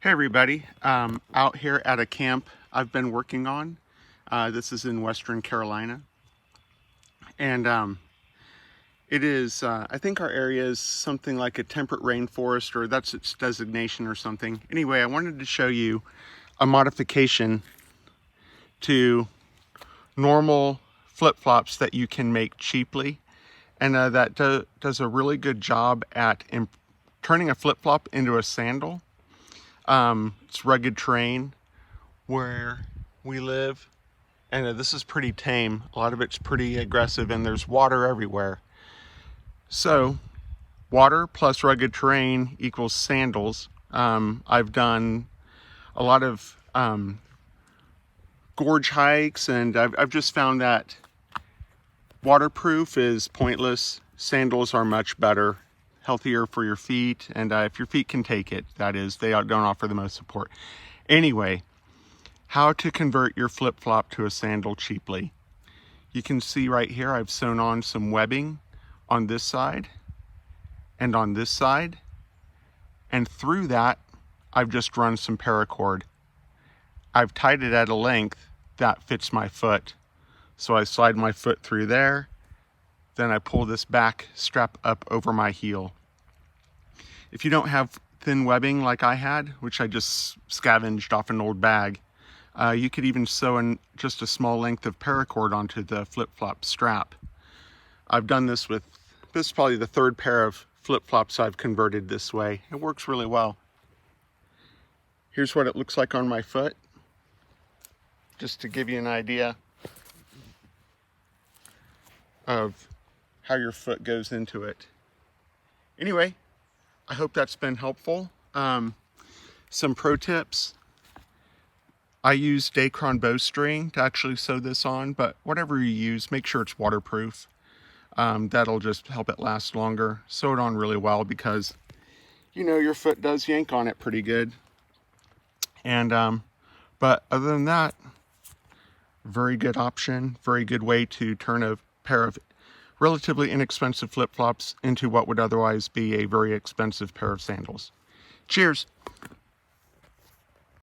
Hey everybody, out here at a camp I've been working on. This is in Western Carolina. And it is, I think our area is something like a temperate rainforest, or that's its designation or something. Anyway, I wanted to show you a modification to normal flip-flops that you can make cheaply. And that does a really good job at turning a flip-flop into a sandal. It's rugged terrain where we live, and this is pretty tame. A lot of it's pretty aggressive, and there's water everywhere. So water plus rugged terrain equals sandals. I've done a lot of gorge hikes, and I've just found that waterproof is pointless. Sandals are much better, healthier for your feet, and if your feet can take it, that is, they don't offer the most support. Anyway, how to convert your flip-flop to a sandal cheaply. You can see right here I've sewn on some webbing on this side and on this side, and through that I've just run some paracord. I've tied it at a length that fits my foot, so I slide my foot through there. Then I pull this back strap up over my heel. If you don't have thin webbing like I had, which I just scavenged off an old bag, you could even sew in just a small length of paracord onto the flip-flop strap. I've done this with, this is probably the third pair of flip-flops I've converted this way. It works really well. Here's what it looks like on my foot, just to give you an idea of how your foot goes into it. Anyway, I hope that's been helpful. Some pro tips. I use Dacron bowstring to actually sew this on, but whatever you use, make sure it's waterproof. That'll just help it last longer. Sew it on really well because, you know, your foot does yank on it pretty good. And, but other than that, very good option, very good way to turn a pair of relatively inexpensive flip-flops into what would otherwise be a very expensive pair of sandals. Cheers!